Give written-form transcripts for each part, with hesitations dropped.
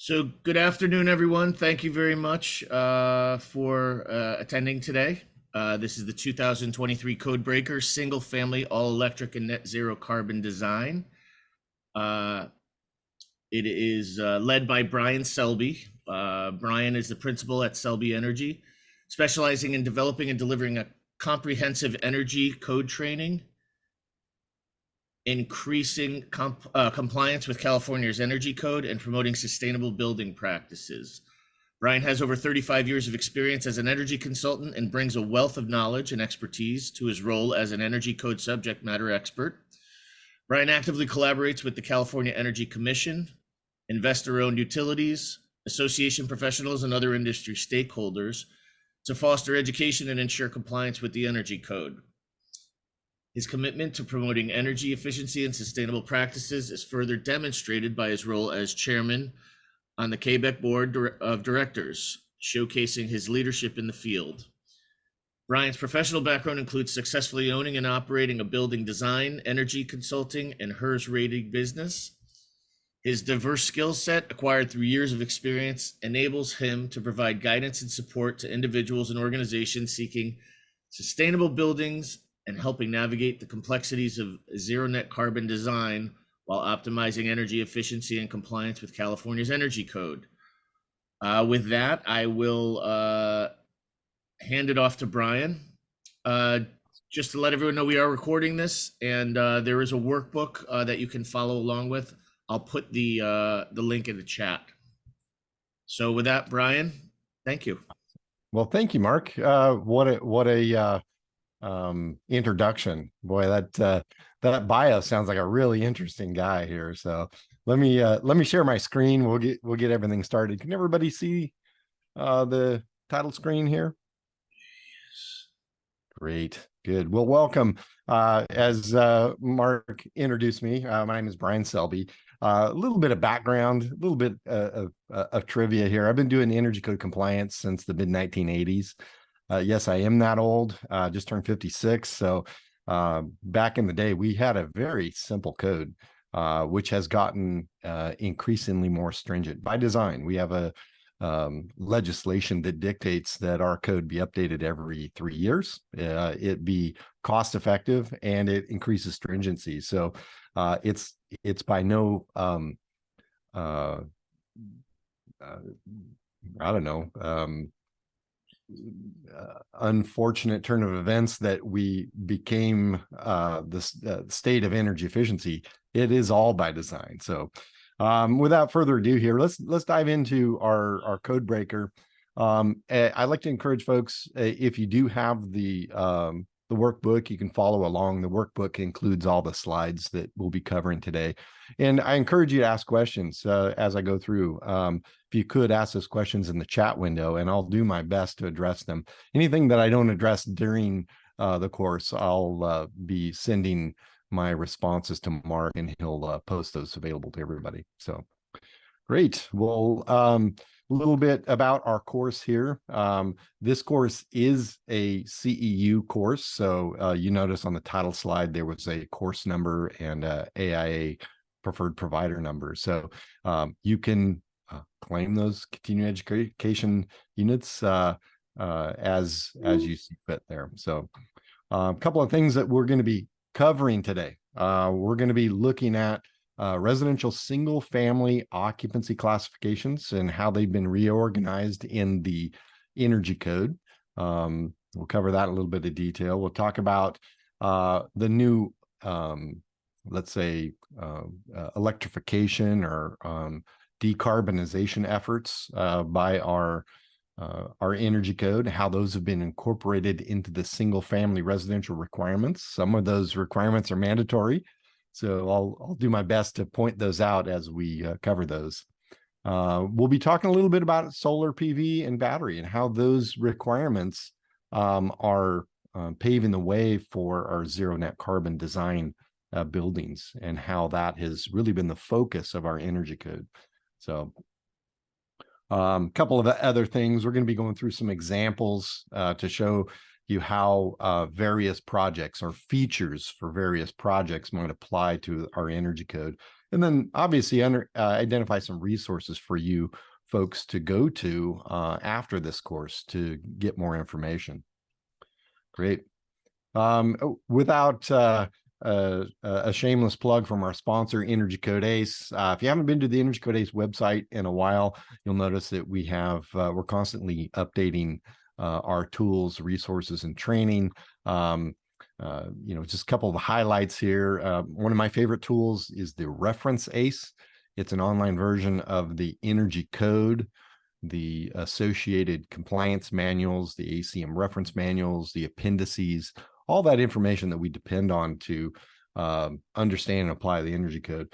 So good afternoon, everyone. Thank you very much for attending today. This is the 2023 Codebreaker Single Family All Electric and Net Zero Carbon Design. It is led by Brian Selby. Brian is the principal at Selby Energy, specializing in developing and delivering a comprehensive energy code training, increasing compliance with California's energy code, and promoting sustainable building practices. Brian has over 35 years of experience as an energy consultant and brings a wealth of knowledge and expertise to his role as an energy code subject matter expert. Brian actively collaborates with the California Energy Commission, investor-owned utilities, association professionals, and other industry stakeholders to foster education and ensure compliance with the energy code. His commitment to promoting energy efficiency and sustainable practices is further demonstrated by his role as chairman on the Quebec Board of Directors, showcasing his leadership in the field. Brian's professional background includes successfully owning and operating a building design, energy consulting, and HERS rating business. His diverse skill set, acquired through years of experience, enables him to provide guidance and support to individuals and organizations seeking sustainable buildings and helping navigate the complexities of zero net carbon design while optimizing energy efficiency and compliance with California's energy code. With that, I will hand it off to Brian. Just to let everyone know, we are recording this, and there is a workbook that you can follow along with. I'll put the link in the chat. So with that, Brian, thank you. Well, thank you, Mark. What a introduction. Boy, that bio sounds like a really interesting guy here. So let me share my screen. We'll get everything started. Can everybody see the title screen here? Yes. Great. Good. Well, welcome. As Mark introduced me, my name is Brian Selby. A little bit of background, a little bit of trivia here. I've been doing energy code compliance since the mid 1980s. Yes, I am that old, just turned 56. So back in the day, we had a very simple code, which has gotten increasingly more stringent by design. We have a legislation that dictates that our code be updated every 3 years. It be cost effective, and it increases stringency. So it's by no I don't know, unfortunate turn of events that we became the state of energy efficiency. It is all by design. So without further ado here, let's dive into our code breaker. I'd like to encourage folks, if you do have the workbook, you can follow along. The workbook includes all the slides that we'll be covering today. And I encourage you to ask questions as I go through. If you could ask those questions in the chat window, and I'll do my best to address them. Anything that I don't address during the course, I'll be sending my responses to Mark, and he'll post those available to everybody. So great. Well, a little bit about our course here. This course is a CEU course. So you notice on the title slide, there was a course number and AIA preferred provider number. So you can claim those continuing education units as you see fit there. So a couple of things that we're going to be covering today. We're going to be looking at residential single family occupancy classifications and how they've been reorganized in the energy code. We'll cover that in a little bit of detail. We'll talk about the new, let's say, electrification or decarbonization efforts by our energy code, how those have been incorporated into the single family residential requirements. Some of those requirements are mandatory, so I'll do my best to point those out as we cover those. We'll be talking a little bit about solar PV and battery and how those requirements are paving the way for our zero net carbon design buildings, and how that has really been the focus of our energy code. So a couple of other things. We're going to be going through some examples to show you how various projects or features for various projects might apply to our energy code. And then obviously identify some resources for you folks to go to after this course to get more information. Great. Without a shameless plug from our sponsor, Energy Code Ace. If you haven't been to the Energy Code Ace website in a while, you'll notice that we're constantly updating our tools, resources, and training. Just a couple of highlights here. One of my favorite tools is the Reference Ace. It's an online version of the Energy Code, the associated compliance manuals, the ACM reference manuals, the appendices, all that information that we depend on to understand and apply the energy code.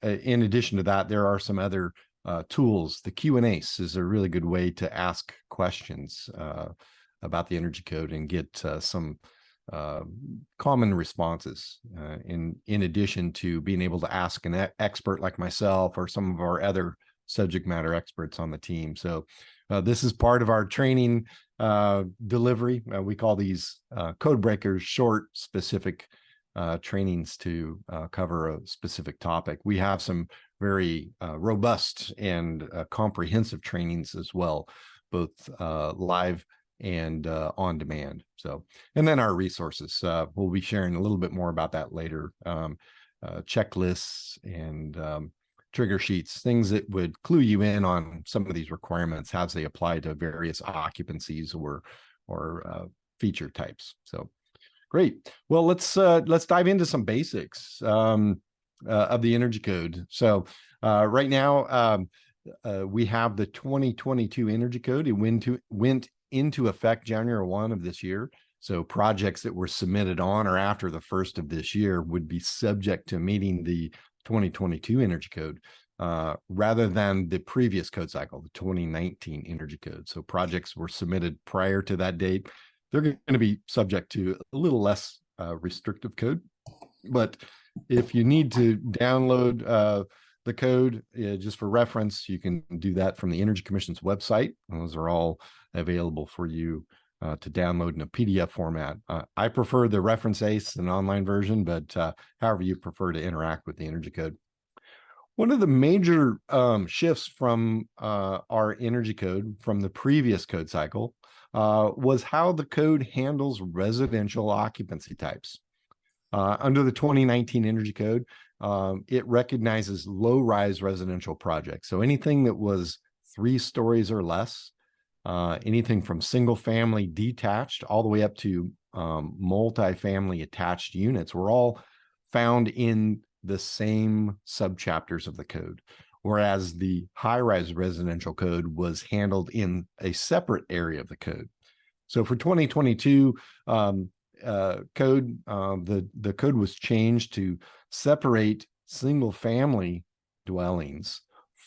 In addition to that, there are some other tools. The Q&Ace is a really good way to ask questions about the energy code and get some common responses in addition to being able to ask an expert like myself or some of our other subject matter experts on the team. So this is part of our training delivery. We call these code breakers, short, specific trainings to cover a specific topic. We have some very robust and comprehensive trainings as well, both live and on demand. So, and then our resources. We'll be sharing a little bit more about that later. Checklists and trigger sheets, things that would clue you in on some of these requirements as they apply to various occupancies or feature types. So great. Well, let's dive into some basics of the energy code. So right now we have the 2022 energy code. It went into effect January 1 of this year. So projects that were submitted on or after the 1st of this year would be subject to meeting the 2022 energy code rather than the previous code cycle, the 2019 energy code. So projects were submitted prior to that date. They're going to be subject to a little less restrictive code. But if you need to download the code just for reference, you can do that from the Energy Commission's website. Those are all available for you to download in a PDF format. I prefer the Reference Ace, an online version, but however you prefer to interact with the energy code. One of the major shifts from our energy code from the previous code cycle was how the code handles residential occupancy types. Under the 2019 energy code, it recognizes low-rise residential projects. So anything that was 3 stories or less, anything from single family detached all the way up to multifamily attached units were all found in the same subchapters of the code, whereas the high-rise residential code was handled in a separate area of the code. So for 2022 code, the code was changed to separate single family dwellings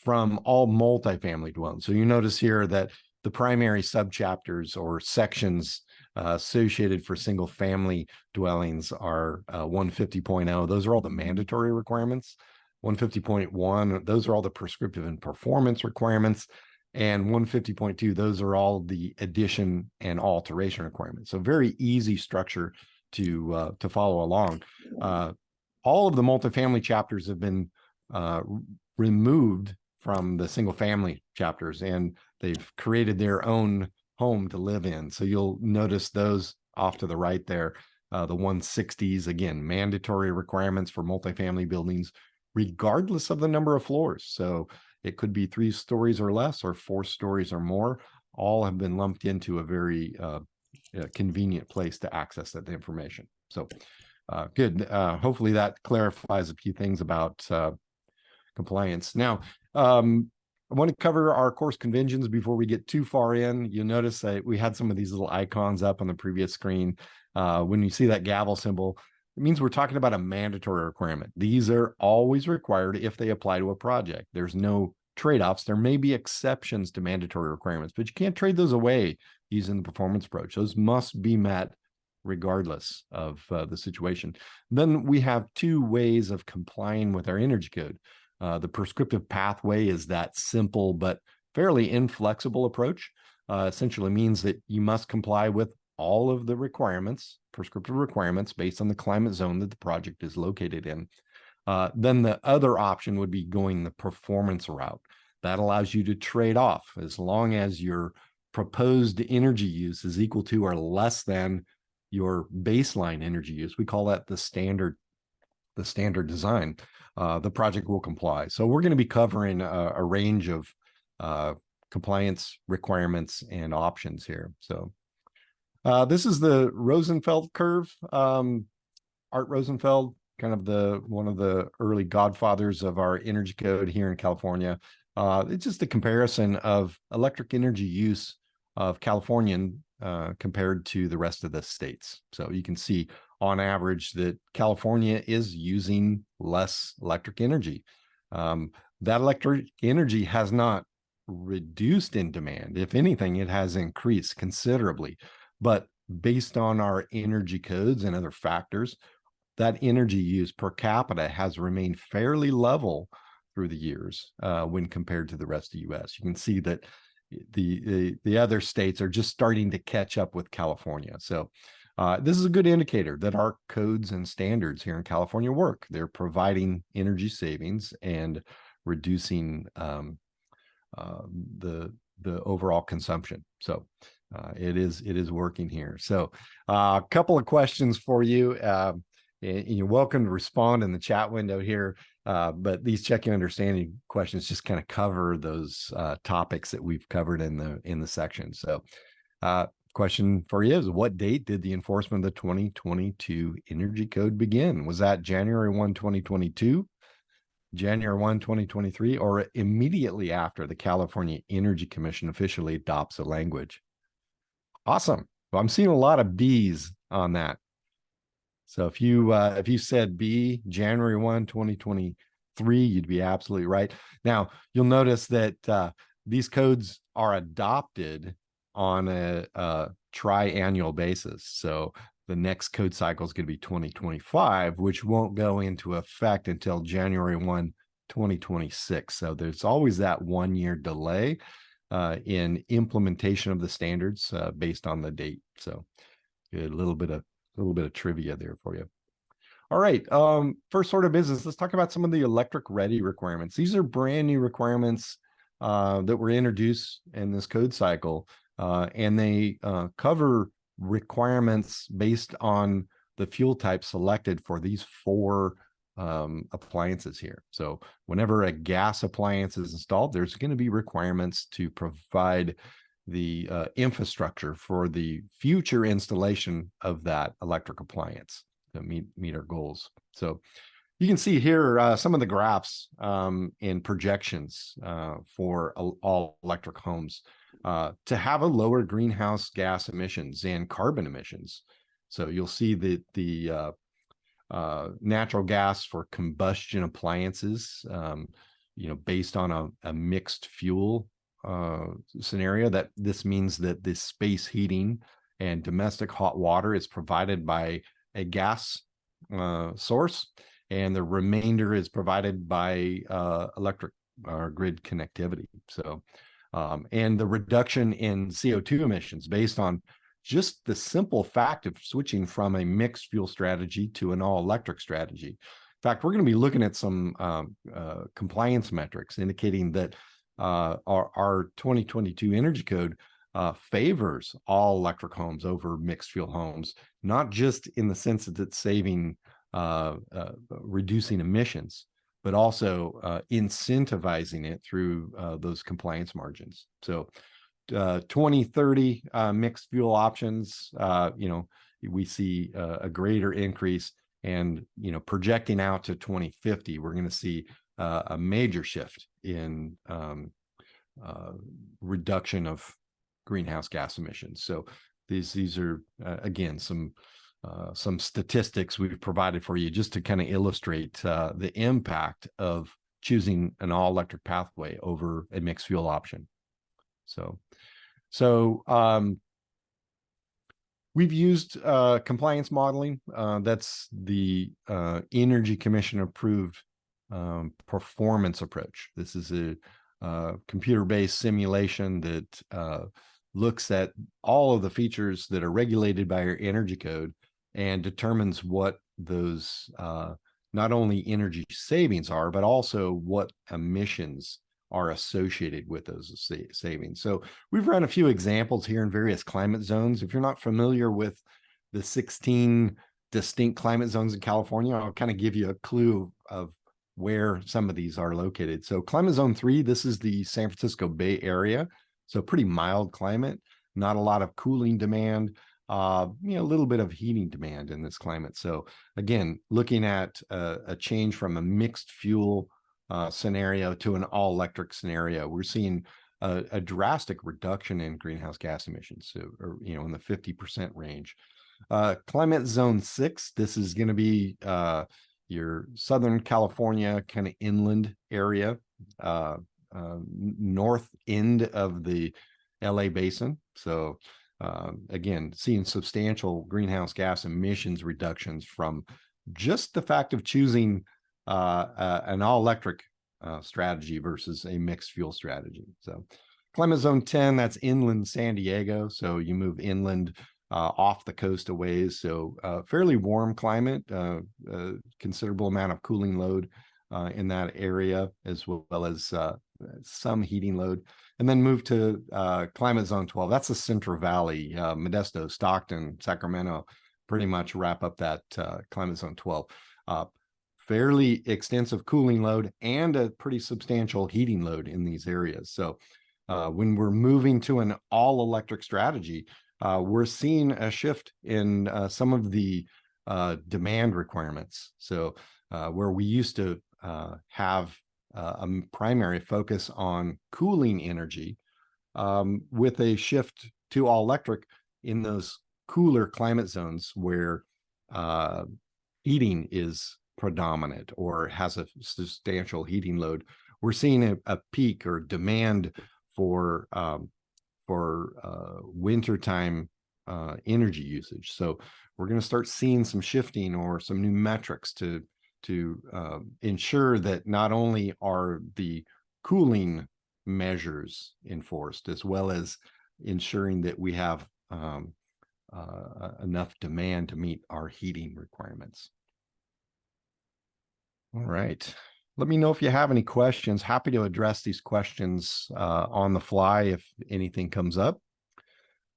from all multifamily dwellings. So you notice here that the primary subchapters or sections associated for single family dwellings are 150.0. Those are all the mandatory requirements. 150.1, those are all the prescriptive and performance requirements. And 150.2, those are all the addition and alteration requirements. So very easy structure to follow along. All of the multifamily chapters have been removed from the single family chapters, and they've created their own home to live in. So you'll notice those off to the right there, the 160s, again, mandatory requirements for multifamily buildings, regardless of the number of floors. So it could be 3 stories or less or 4 stories or more. All have been lumped into a very convenient place to access that information. So good. Hopefully that clarifies a few things about compliance. Now, I want to cover our course conventions before we get too far in. You'll notice that we had some of these little icons up on the previous screen. When you see that gavel symbol, it means we're talking about a mandatory requirement. These are always required if they apply to a project. There's no trade-offs. There may be exceptions to mandatory requirements, but you can't trade those away using the performance approach. Those must be met regardless of the situation. Then we have 2 ways of complying with our energy code. The prescriptive pathway is that simple but fairly inflexible approach. Essentially means that you must comply with all of the requirements, prescriptive requirements based on the climate zone that the project is located in. Then the other option would be going the performance route. That allows you to trade off as long as your proposed energy use is equal to or less than your baseline energy use. We call that the standard design. The project will comply. So we're going to be covering a range of compliance requirements and options here. So this is the Rosenfeld curve. Art Rosenfeld, kind of one of the early godfathers of our energy code here in California. It's just a comparison of electric energy use of Californian compared to the rest of the states. So you can see on average that California is using less electric energy. That electric energy has not reduced in demand. If anything, it has increased considerably. But based on our energy codes and other factors, that energy use per capita has remained fairly level through the years when compared to the rest of the U.S. You can see that the other states are just starting to catch up with California. So this is a good indicator that our codes and standards here in California work. They're providing energy savings and reducing the overall consumption. So it is working here. So a couple of questions for you. You're welcome to respond in the chat window here, but these check your understanding questions just kind of cover those topics that we've covered in the section. So question for you is, what date did the enforcement of the 2022 Energy Code begin? Was that January 1, 2022, January 1, 2023, or immediately after the California Energy Commission officially adopts the language? Awesome. Well, I'm seeing a lot of B's on that. So if you said B, January 1, 2023, you'd be absolutely right. Now, you'll notice that these codes are adopted on a tri-annual basis. So the next code cycle is going to be 2025, which won't go into effect until January 1, 2026. So there's always that 1 year delay in implementation of the standards based on the date. So a little bit of trivia there for you. All right, first order of business, let's talk about some of the electric ready requirements. These are brand new requirements that were introduced in this code cycle, and they cover requirements based on the fuel type selected for these 4 appliances here. So whenever a gas appliance is installed, there's going to be requirements to provide the infrastructure for the future installation of that electric appliance to meet our goals. So you can see here some of the graphs and projections for all electric homes to have a lower greenhouse gas emissions and carbon emissions. So you'll see that the natural gas for combustion appliances, based on a mixed fuel scenario, that this means that this space heating and domestic hot water is provided by a gas source, and the remainder is provided by electric or grid connectivity. So, and the reduction in CO2 emissions based on just the simple fact of switching from a mixed fuel strategy to an all-electric strategy. In fact, we're going to be looking at some compliance metrics indicating that our 2022 Energy Code favors all electric homes over mixed fuel homes, not just in the sense that it's saving, reducing emissions, but also incentivizing it through those compliance margins. So 2030 mixed fuel options, we see a greater increase, and projecting out to 2050, we're going to see a major shift in reduction of greenhouse gas emissions. So these are again some statistics we've provided for you just to kind of illustrate the impact of choosing an all-electric pathway over a mixed fuel option. So we've used compliance modeling. That's the Energy Commission approved performance approach. This is a computer-based simulation that looks at all of the features that are regulated by your energy code and determines what those not only energy savings are, but also what emissions are associated with those savings. So we've run a few examples here in various climate zones. If you're not familiar with the 16 distinct climate zones in California, I'll kind of give you a clue of where some of these are located. So climate zone 3, this is the San Francisco Bay Area. So pretty mild climate, not a lot of cooling demand, a little bit of heating demand in this climate. So again, looking at a change from a mixed fuel scenario to an all electric scenario, we're seeing a drastic reduction in greenhouse gas emissions, so, in the 50% range. Climate zone 6, this is going to be your Southern California kind of inland area, north end of the LA basin. So again, seeing substantial greenhouse gas emissions reductions from just the fact of choosing an all-electric strategy versus a mixed fuel strategy. So climate zone 10, that's inland San Diego. So you move inland off the coast a ways. So fairly warm climate, considerable amount of cooling load in that area, as well as some heating load. And then move to climate zone 12. That's the Central Valley, Modesto, Stockton, Sacramento, pretty much wrap up that climate zone 12. Fairly extensive cooling load and a pretty substantial heating load in these areas. So when we're moving to an all electric strategy, we're seeing a shift in some of the demand requirements. So where we used to have a primary focus on cooling energy, with a shift to all electric in those cooler climate zones where heating is predominant or has a substantial heating load, we're seeing a peak or demand for wintertime energy usage. So we're going to start seeing some shifting or some new metrics to ensure that not only are the cooling measures enforced, as well as ensuring that we have enough demand to meet our heating requirements. All right. Let me know if you have any questions. Happy to address these questions on the fly if anything comes up.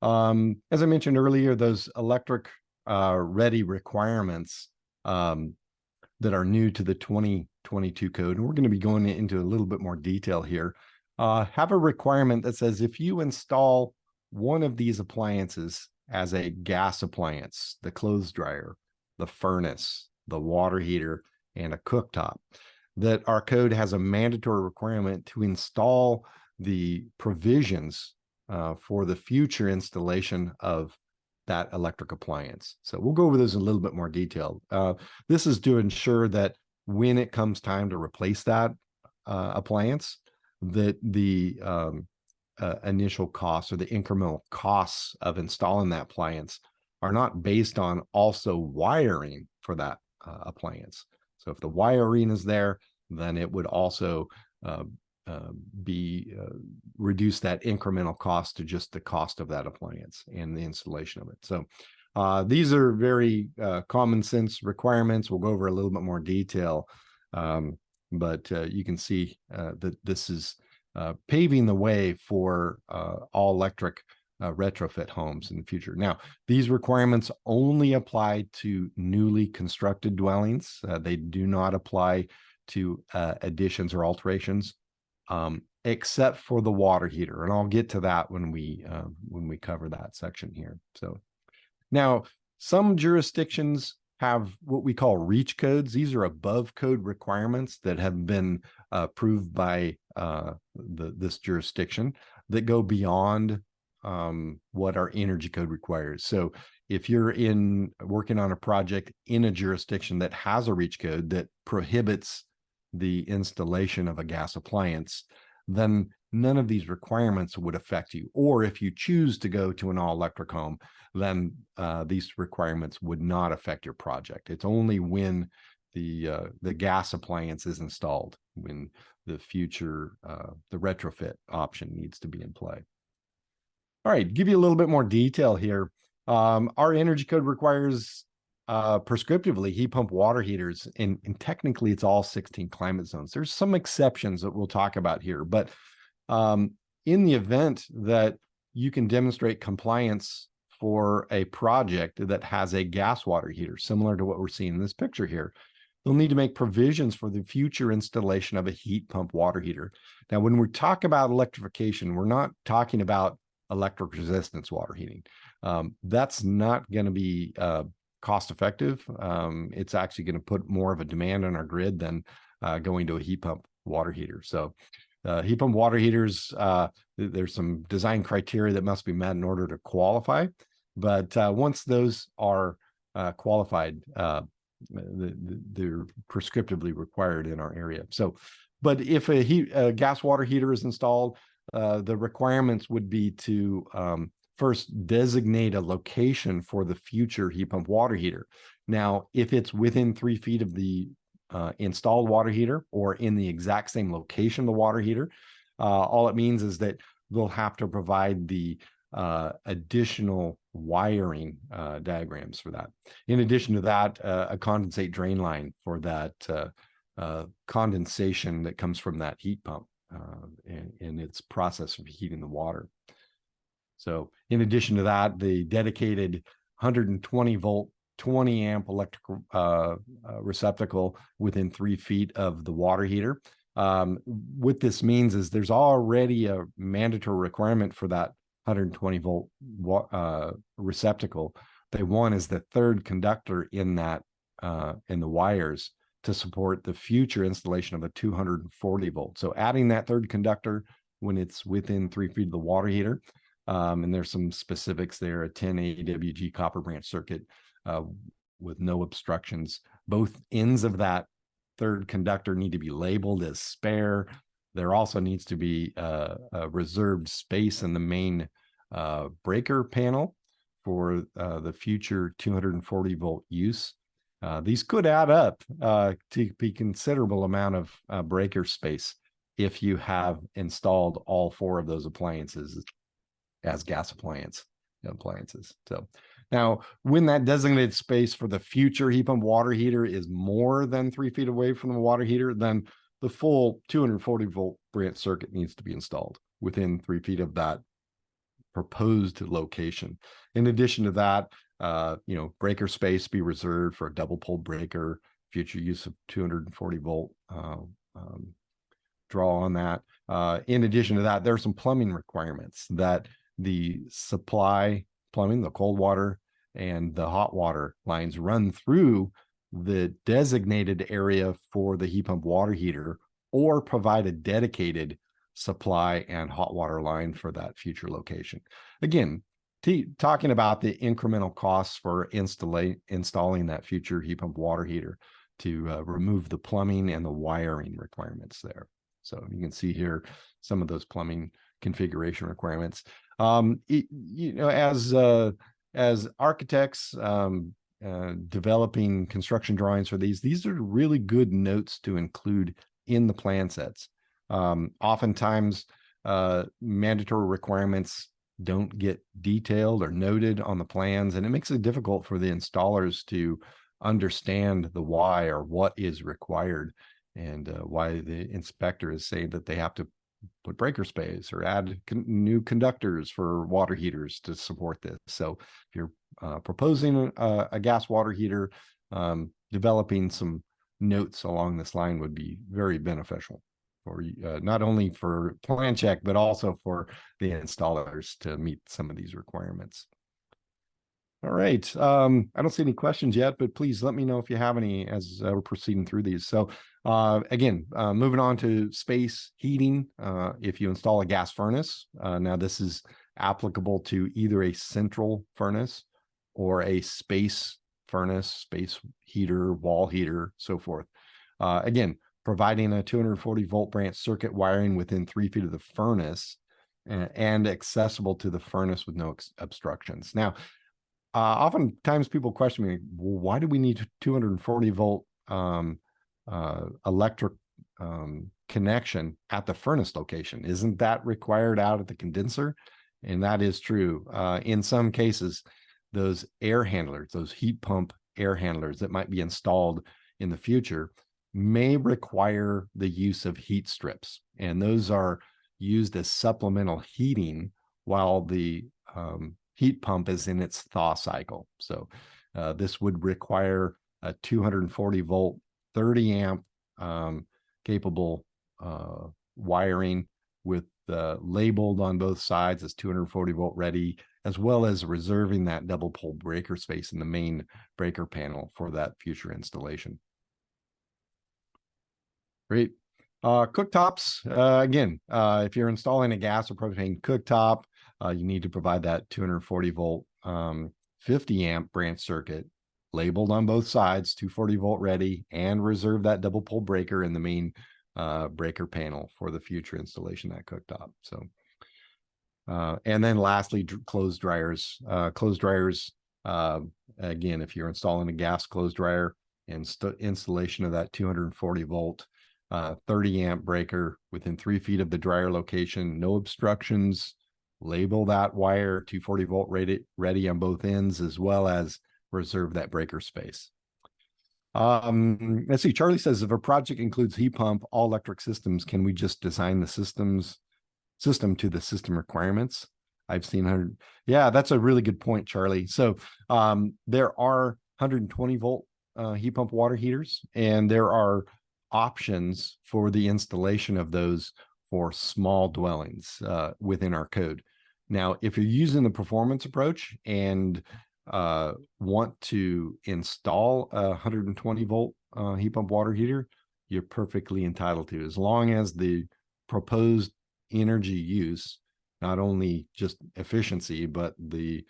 As I mentioned earlier, those electric ready requirements that are new to the 2022 code, and we're going to be going into a little bit more detail here, have a requirement that says if you install one of these appliances as a gas appliance, the clothes dryer, the furnace, the water heater, and a cooktop, that our code has a mandatory requirement to install the provisions for the future installation of that electric appliance. So we'll go over those in a little bit more detail. This is to ensure that when it comes time to replace that appliance, that the initial costs or the incremental costs of installing that appliance are not based on also wiring for that appliance. So if the wiring is there, then it would also reduce that incremental cost to just the cost of that appliance and the installation of it. So these are very common sense requirements. We'll go over a little bit more detail, but you can see that this is paving the way for all electric retrofit homes in the future. Now, these requirements only apply to newly constructed dwellings. They do not apply to additions or alterations, except for the water heater. And I'll get to that when we cover that section here. So now some jurisdictions have what we call reach codes. These are above code requirements that have been approved by this jurisdiction that go beyond what our energy code requires. So if you're working on a project in a jurisdiction that has a reach code that prohibits the installation of a gas appliance, then none of these requirements would affect you. Or if you choose to go to an all-electric home, then these requirements would not affect your project. It's only when the gas appliance is installed, when the future the retrofit option needs to be in play. All right, give you a little bit more detail here. Our energy code requires prescriptively heat pump water heaters, and technically it's all 16 climate zones. There's some exceptions that we'll talk about here, but in the event that you can demonstrate compliance for a project that has a gas water heater, similar to what we're seeing in this picture here, they'll need to make provisions for the future installation of a heat pump water heater. Now, when we talk about electrification, we're not talking about electric resistance water heating. That's not going to be cost effective. It's actually going to put more of a demand on our grid than going to a heat pump water heater. So heat pump water heaters, there's some design criteria that must be met in order to qualify. But once those are qualified, they're prescriptively required in our area. So, but if a gas water heater is installed, the requirements would be to first designate a location for the future heat pump water heater. Now, if it's within 3 feet of the installed water heater or in the exact same location of the water heater, all it means is that they'll have to provide the additional wiring diagrams for that. In addition to that, a condensate drain line for that condensation that comes from that heat pump in its process of heating the water. So in addition to that, the dedicated 120 volt, 20 amp electrical receptacle within 3 feet of the water heater. What this means is there's already a mandatory requirement for that 120 volt receptacle. They want is the third conductor in that in the wires to support the future installation of a 240 volt. So adding that third conductor when it's within 3 feet of the water heater, and there's some specifics there, a 10 AWG copper branch circuit with no obstructions. Both ends of that third conductor need to be labeled as spare. There also needs to be a reserved space in the main breaker panel for the future 240 volt use. These could add up to be considerable amount of breaker space if you have installed all 4 of those appliances as gas appliances. So now, when that designated space for the future heat pump water heater is more than 3 feet away from the water heater, then the full 240 volt branch circuit needs to be installed within 3 feet of that proposed location. In addition to that, breaker space be reserved for a double pole breaker, future use of 240 volt draw on that. In addition to that, there are some plumbing requirements that the supply plumbing, the cold water and the hot water lines run through the designated area for the heat pump water heater, or provide a dedicated supply and hot water line for that future location. Again, talking about the incremental costs for installing that future heat pump water heater to remove the plumbing and the wiring requirements there. So you can see here some of those plumbing configuration requirements. As architects developing construction drawings for these are really good notes to include in the plan sets. Oftentimes, mandatory requirements don't get detailed or noted on the plans, and it makes it difficult for the installers to understand the why or what is required, and why the inspector is saying that they have to put breaker space or add new conductors for water heaters to support this. So if you're proposing a gas water heater, developing some notes along this line would be very beneficial for not only for plan check, but also for the installers to meet some of these requirements. All right. I don't see any questions yet, but please let me know if you have any as we're proceeding through these. So again, moving on to space heating. If you install a gas furnace, now this is applicable to either a central furnace or a space furnace, space heater, wall heater, so forth. Again, providing a 240 volt branch circuit wiring within 3 feet of the furnace and accessible to the furnace with no obstructions. Now, oftentimes people question me, well, why do we need 240 volt electric connection at the furnace location? Isn't that required out at the condenser? And that is true. In some cases, those air handlers, those heat pump air handlers that might be installed in the future may require the use of heat strips. And those are used as supplemental heating while the heat pump is in its thaw cycle. So this would require a 240 volt, 30 amp capable wiring with labeled on both sides as 240 volt ready, as well as reserving that double pole breaker space in the main breaker panel for that future installation. Great. Cooktops, again, if you're installing a gas or propane cooktop, you need to provide that 240 volt, 50 amp branch circuit labeled on both sides, 240 volt ready, and reserve that double pole breaker in the main breaker panel for the future installation of that cooktop. So, and then lastly, clothes dryers. Again, if you're installing a gas clothes dryer, installation of that 240 volt, 30 amp breaker within 3 feet of the dryer location, no obstructions, label that wire 240 volt ready on both ends, as well as reserve that breaker space. Let's see, Charlie says, if a project includes heat pump, all electric systems, can we just design the system to the system requirements? I've seen yeah, that's a really good point, Charlie. So there are 120 volt heat pump water heaters, and there are options for the installation of those for small dwellings within our code. Now, if you're using the performance approach and want to install a 120 volt heat pump water heater, you're perfectly entitled to, as long as the proposed energy use, not only just efficiency, but the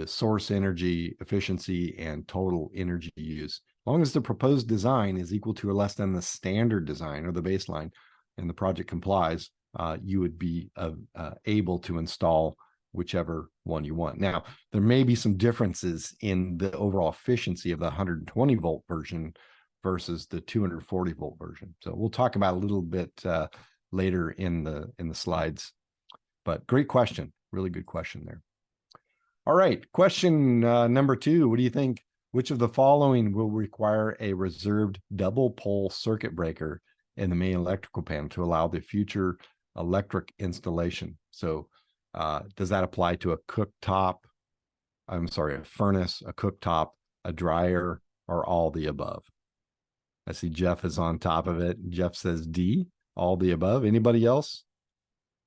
source energy efficiency and total energy use. As long as the proposed design is equal to or less than the standard design or the baseline, and the project complies, you would be able to install whichever one you want. Now, there may be some differences in the overall efficiency of the 120 volt version versus the 240 volt version. So we'll talk about a little bit later in the slides. But great question, really good question there. All right, question number 2. What do you think? Which of the following will require a reserved double pole circuit breaker in the main electrical panel to allow the future electric installation? So does that apply to a cooktop? I'm sorry, a furnace, a cooktop, a dryer, or all the above? I see Jeff is on top of it. Jeff says D, all the above. Anybody else?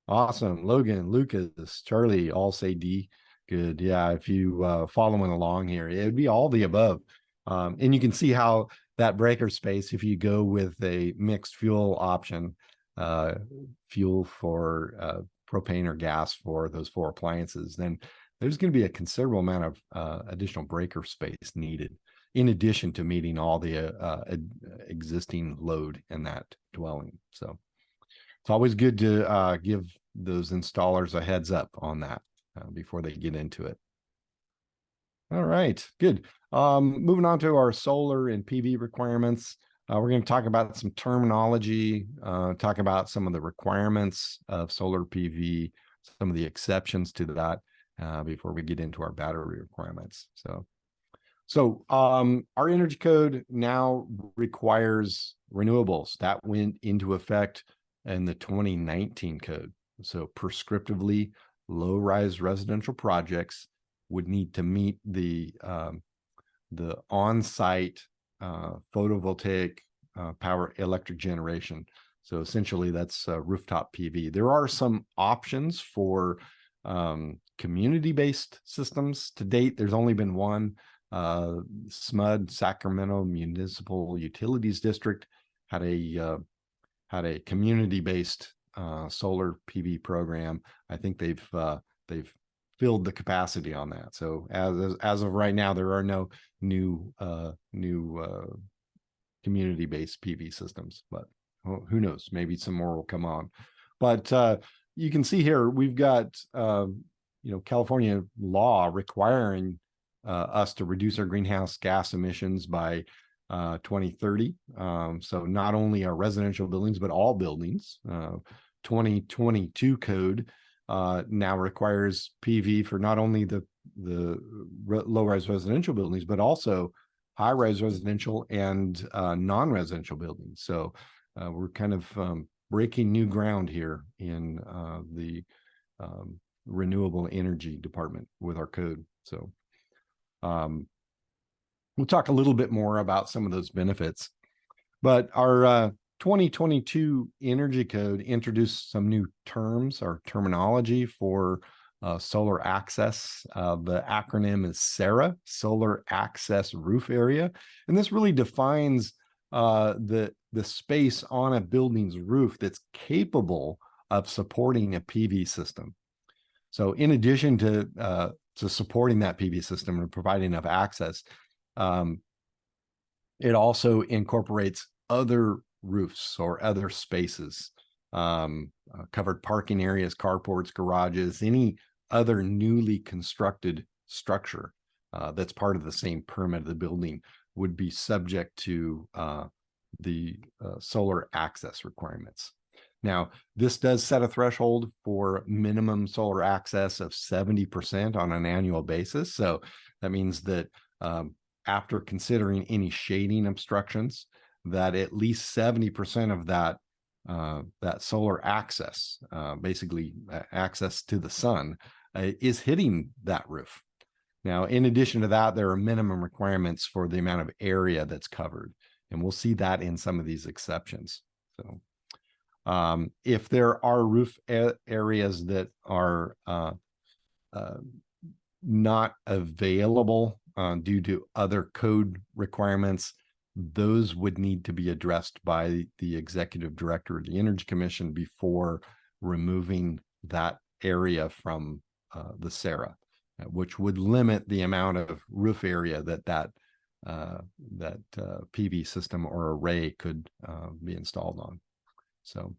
Awesome. Logan, Lucas, Charlie, all say D. Good. Yeah, if you following along here, it would be all the above. And you can see how that breaker space, if you go with a mixed fuel option, fuel for propane or gas for those 4 appliances, then there's going to be a considerable amount of additional breaker space needed, in addition to meeting all the existing load in that dwelling. So it's always good to give those installers a heads up on that before they get into it. All right, good. Moving on to our solar and PV requirements. We're going to talk about some terminology, talk about some of the requirements of solar PV, some of the exceptions to that before we get into our battery requirements. So our energy code now requires renewables. That went into effect in the 2019 code. So prescriptively, low-rise residential projects would need to meet the on-site photovoltaic power electric generation. So essentially that's rooftop PV. There are some options for community-based systems. To date, there's only been one. SMUD, Sacramento Municipal Utilities District, had a community-based solar PV program. I think they've filled the capacity on that. So as of right now, there are no new community-based PV systems, but who knows? Maybe some more will come on. But you can see here we've got California law requiring us to reduce our greenhouse gas emissions by 2030. So not only our residential buildings, but all buildings. 2022 code now requires PV for not only the low-rise residential buildings, but also high-rise residential and non-residential buildings. So we're kind of breaking new ground here in the renewable energy department with our code. So we'll talk a little bit more about some of those benefits, but our 2022 energy code introduced some new terms or terminology for solar access. The acronym is SARA, Solar Access Roof Area. And this really defines the space on a building's roof that's capable of supporting a PV system. So in addition to supporting that PV system and providing enough access, it also incorporates other roofs or other spaces, covered parking areas, carports, garages, any other newly constructed structure that's part of the same permit of the building would be subject to the solar access requirements. Now, this does set a threshold for minimum solar access of 70% on an annual basis. So that means that after considering any shading obstructions, that at least 70% of that solar access, basically access to the sun, is hitting that roof. Now, in addition to that, there are minimum requirements for the amount of area that's covered, and we'll see that in some of these exceptions. So if there are roof areas that are not available due to other code requirements, those would need to be addressed by the executive director of the Energy Commission before removing that area from the SARA, which would limit the amount of roof area that PV system or array could be installed on. So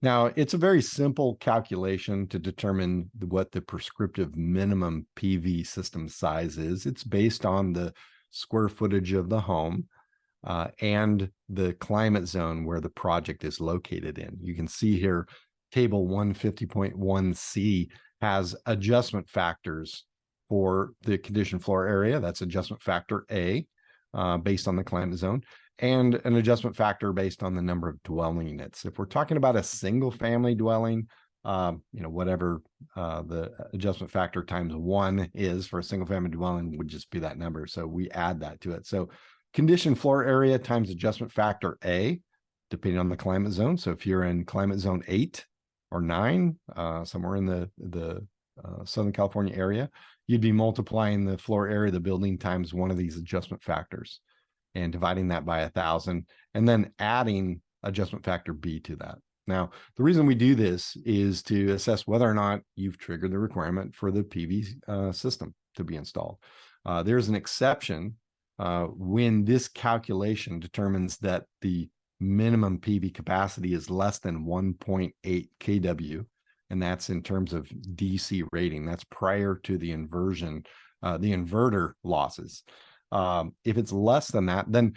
now it's a very simple calculation to determine what the prescriptive minimum PV system size is. It's based on the square footage of the home and the climate zone where the project is located in. You can see here, table 150.1C has adjustment factors for the conditioned floor area. That's adjustment factor A, based on the climate zone, and an adjustment factor based on the number of dwelling units. If we're talking about a single family dwelling, whatever the adjustment factor times 1 is for a single family dwelling would just be that number. So we add that to it. So conditioned floor area times adjustment factor A, depending on the climate zone. So if you're in climate zone 8 or 9, somewhere in the Southern California area, you'd be multiplying the floor area of the building times one of these adjustment factors and dividing that by 1,000, and then adding adjustment factor B to that. Now, the reason we do this is to assess whether or not you've triggered the requirement for the PV system to be installed. There's an exception when this calculation determines that the minimum PV capacity is less than 1.8 kW, and that's in terms of DC rating. That's prior to the inversion, the inverter losses. If it's less than that, then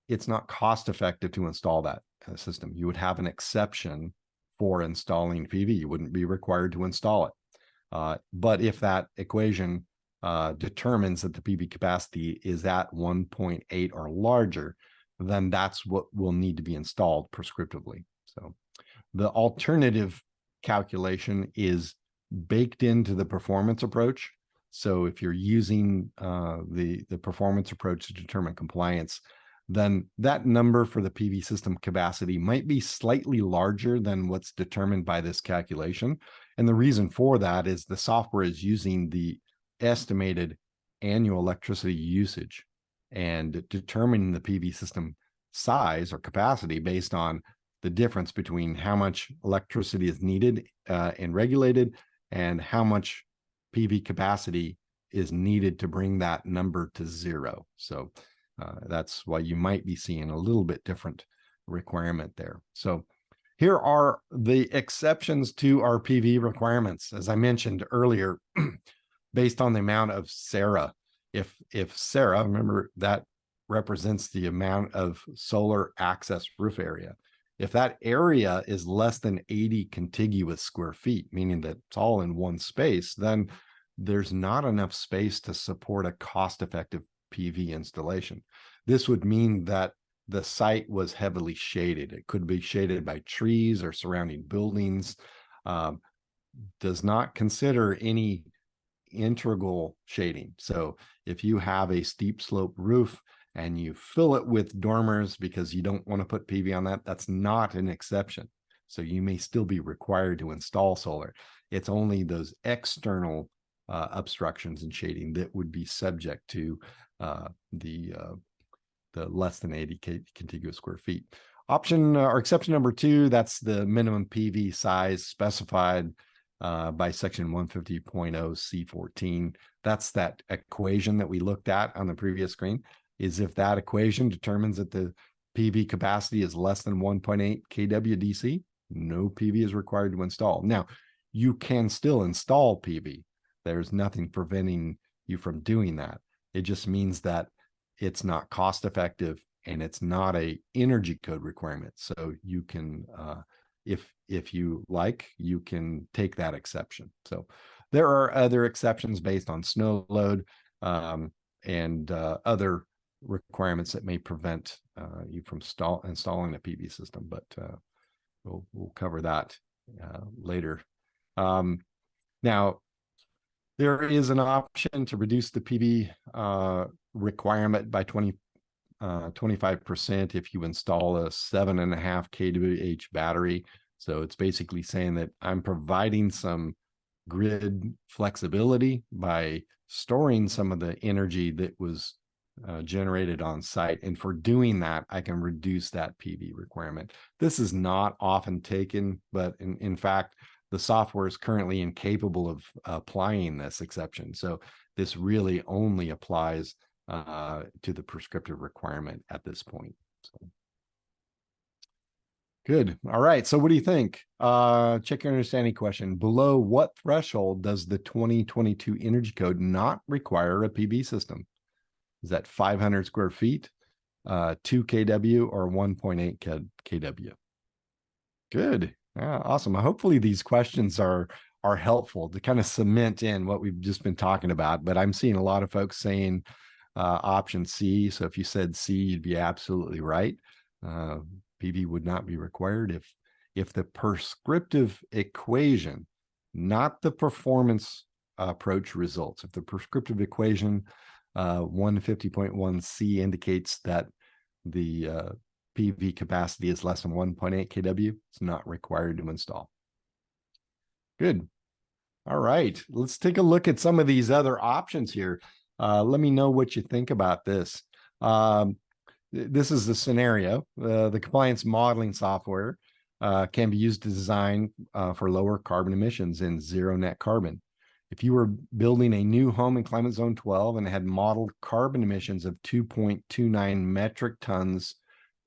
it's not cost effective to install that system. You would have an exception for installing PV. You wouldn't be required to install it. But if that equation determines that the PV capacity is at 1.8 or larger, then that's what will need to be installed prescriptively. So the alternative calculation is baked into the performance approach. So if you're using the performance approach to determine compliance, then that number for the PV system capacity might be slightly larger than what's determined by this calculation. And the reason for that is the software is using the estimated annual electricity usage and determining the PV system size or capacity based on the difference between how much electricity is needed and regulated and how much PV capacity is needed to bring that number to 0. So that's why you might be seeing a little bit different requirement there. So here are the exceptions to our PV requirements. As I mentioned earlier, based on the amount of SARA. If SARA, remember that represents the amount of solar access roof area. If that area is less than 80 contiguous square feet, meaning that it's all in one space, then there's not enough space to support a cost-effective PV installation. This would mean that the site was heavily shaded. It could be shaded by trees or surrounding buildings. Does not consider any integral shading. So if you have a steep slope roof and you fill it with dormers because you don't want to put PV on that, that's not an exception. So you may still be required to install solar. It's only those external obstructions and shading that would be subject to the less than 80 contiguous square feet. Option or exception number 2, that's the minimum PV size specified by section 150.0 C14. That's that equation that we looked at on the previous screen. Is if that equation determines that the PV capacity is less than 1.8 kW DC, no PV is required to install. Now, you can still install PV. There's nothing preventing you from doing that. It just means that it's not cost effective and it's not a energy code requirement. So you can, if you like, you can take that exception. So there are other exceptions based on snow load and other requirements that may prevent you from installing a PV system, but we'll cover that later. Now, there is an option to reduce the PV requirement by 25% if you install a 7.5 kWh battery. So it's basically saying that I'm providing some grid flexibility by storing some of the energy that was generated on site. And for doing that, I can reduce that PV requirement. This is not often taken, but in fact, the software is currently incapable of applying this exception. So this really only applies to the prescriptive requirement at this point. So. Good. All right. So what do you think? Check your understanding question. Below what threshold does the 2022 Energy Code not require a PV system? Is that 500 square feet, 2 kW, or 1.8 kW? Good. Awesome. Hopefully these questions are helpful to kind of cement in what we've just been talking about. But I'm seeing a lot of folks saying option C. So if you said C, you'd be absolutely right. PV would not be required if the prescriptive equation, not the performance approach results. If the prescriptive equation 150.1C indicates that the PV capacity is less than 1.8 kW, it's not required to install. Good. All right, let's take a look at some of these other options here. Let me know what you think about this. This is the scenario. The compliance modeling software can be used to design for lower carbon emissions and zero net carbon. If you were building a new home in climate zone 12 and had modeled carbon emissions of 2.29 metric tons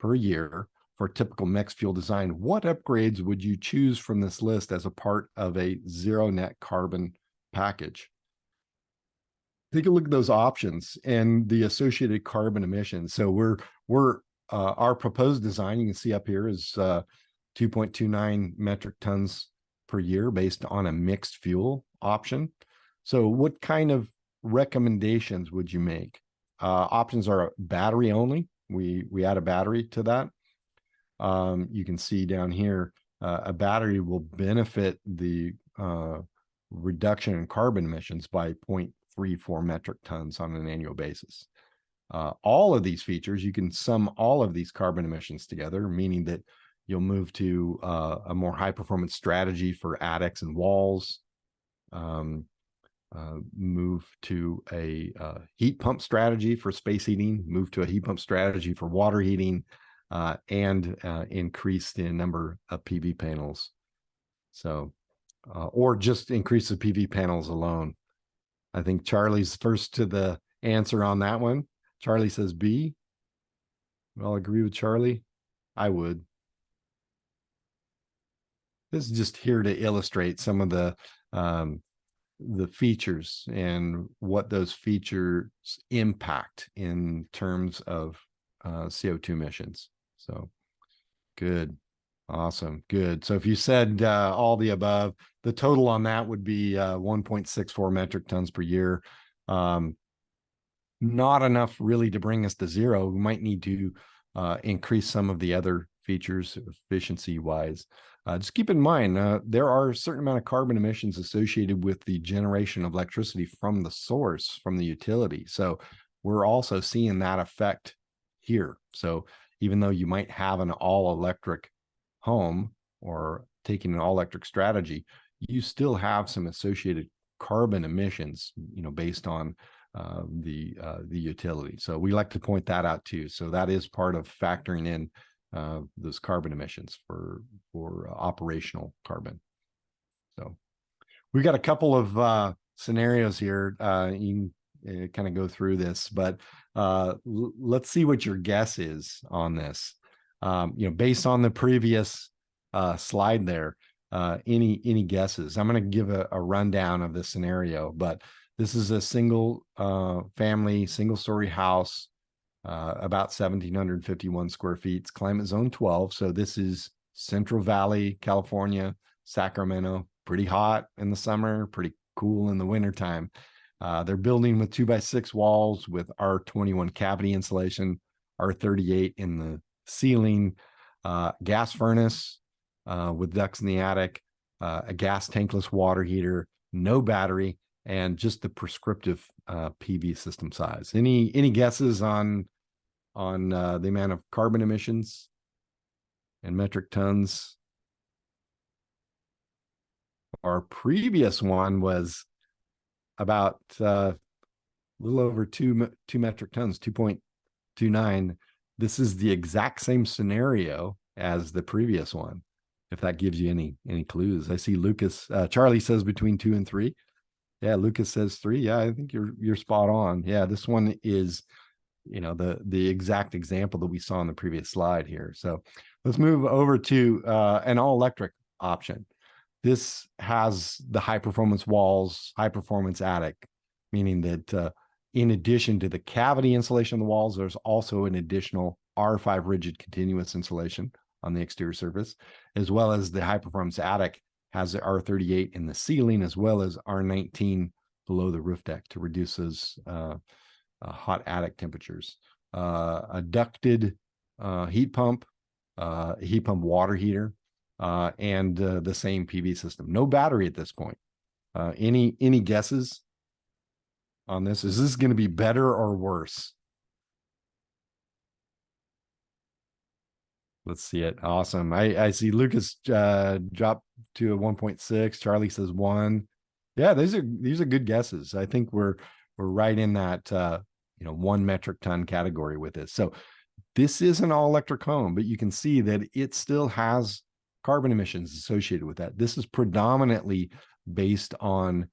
per year for typical mixed fuel design, what upgrades would you choose from this list as a part of a zero net carbon package? Take a look at those options and the associated carbon emissions. So our proposed design, you can see up here, is 2.29 metric tons per year based on a mixed fuel option. So what kind of recommendations would you make? Options are battery only. We add a battery to that. You can see down here, a battery will benefit the reduction in carbon emissions by 0.34 metric tons on an annual basis. All of these features, you can sum all of these carbon emissions together, meaning that you'll move to a more high performance strategy for attics and walls, move to a heat pump strategy for space heating, move to a heat pump strategy for water heating, and increase the number of PV panels. So, or just increase the PV panels alone. I think Charlie's first to the answer on that one. Charlie says B. I'll agree with Charlie. I would. This is just here to illustrate some of the features and what those features impact in terms of CO2 emissions. So good. Awesome. Good. So if you said all the above, the total on that would be 1.64 metric tons per year. Not enough really to bring us to zero. We might need to increase some of the other features efficiency wise. Just keep in mind, there are a certain amount of carbon emissions associated with the generation of electricity from the source, from the utility. So we're also seeing that effect here. So even though you might have an all electric home or taking an all electric strategy, you still have some associated carbon emissions, based on the utility. So we like to point that out too. So that is part of factoring in those carbon emissions for operational carbon. So we got a couple of scenarios here. You can kind of go through this, but let's see what your guess is on this. Based on the previous slide there, any guesses? I'm going to give a rundown of this scenario, but this is a single family, single story house, about 1,751 square feet. It's climate zone 12. So this is Central Valley, California, Sacramento. Pretty hot in the summer, pretty cool in the wintertime. They're building with 2x6 walls with R21 cavity insulation, R38 in the ceiling, gas furnace with ducts in the attic, a gas tankless water heater, no battery, and just the prescriptive PV system size. Any guesses on the amount of carbon emissions in metric tons? Our previous one was about a little over two metric tons, 2.29. This is the exact same scenario as the previous one, if that gives you any clues. I see Lucas, Charlie says between 2 and 3. Yeah, Lucas says 3. Yeah, I think you're spot on. Yeah, this one is, the exact example that we saw on the previous slide here. So let's move over to an all electric option. This has the high performance walls, high performance attic, meaning that in addition to the cavity insulation on the walls, there's also an additional R5 rigid continuous insulation on the exterior surface, as well as the high performance attic has the R38 in the ceiling, as well as R19 below the roof deck to reduce those hot attic temperatures. A ducted heat pump water heater, and the same PV system. No battery at this point. Any guesses on this? Is this going to be better or worse? Let's see it. Awesome. I see Lucas drop to a 1.6. Charlie says 1. Yeah, these are good guesses. I think we're right in that 1 metric ton category with this. So this is an all electric home, but you can see that it still has carbon emissions associated with that. This is predominantly based on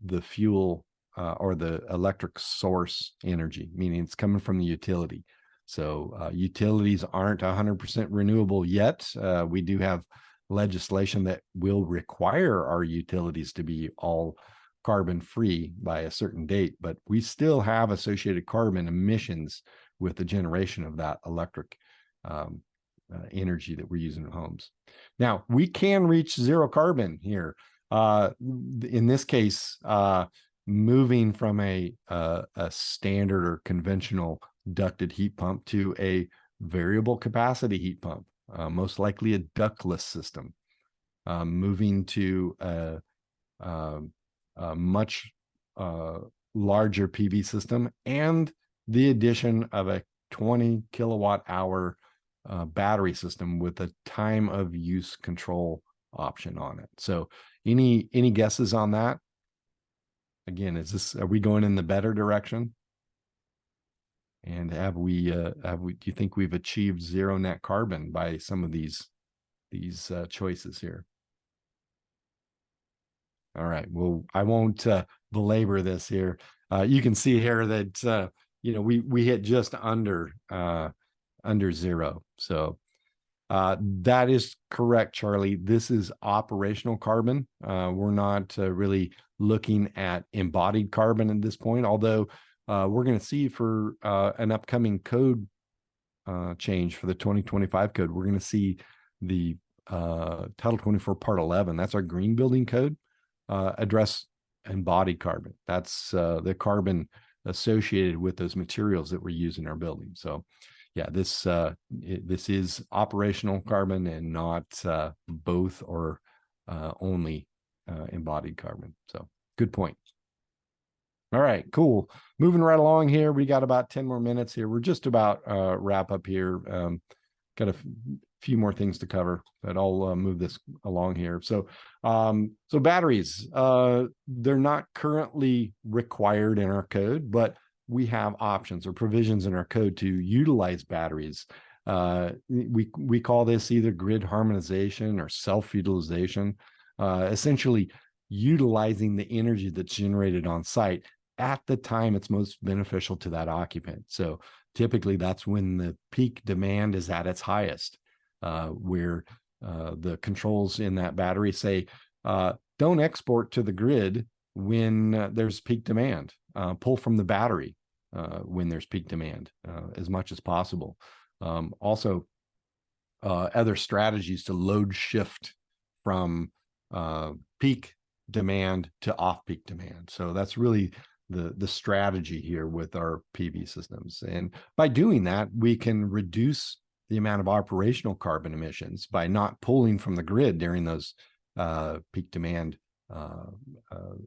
the fuel or the electric source energy, meaning it's coming from the utility. So utilities aren't 100% renewable yet. We do have legislation that will require our utilities to be all carbon free by a certain date, but we still have associated carbon emissions with the generation of that electric energy that we're using in homes. Now, we can reach zero carbon here. In this case, moving from a standard or conventional ducted heat pump to a variable capacity heat pump, most likely a ductless system, moving to a much larger PV system, and the addition of a 20 kilowatt hour battery system with a time of use control option on it. So any guesses on that? Again, are we going in the better direction? And do you think we've achieved zero net carbon by some of these choices here? All right. Well, I won't belabor this here. You can see here that we hit just under zero. So that is correct, Charlie. This is operational carbon. We're not really looking at embodied carbon at this point, although we're going to see for an upcoming code change for the 2025 code, we're going to see the Title 24, Part 11. That's our green building code. Address embodied carbon. That's the carbon associated with those materials that we use in our building. So yeah, this is operational carbon and not both or only embodied carbon. So good point. All right, cool. Moving right along here. We got about 10 more minutes here. We're just about wrap up here. Got a few more things to cover, but I'll move this along here. So batteries, they're not currently required in our code, but we have options or provisions in our code to utilize batteries. We call this either grid harmonization or self-utilization, essentially utilizing the energy that's generated on site at the time it's most beneficial to that occupant. So typically that's when the peak demand is at its highest, where the controls in that battery say, don't export to the grid when there's peak demand. Pull from the battery when there's peak demand as much as possible. Also, other strategies to load shift from peak demand to off-peak demand. So that's really the strategy here with our PV systems. And by doing that, we can reduce the amount of operational carbon emissions by not pulling from the grid during those peak demand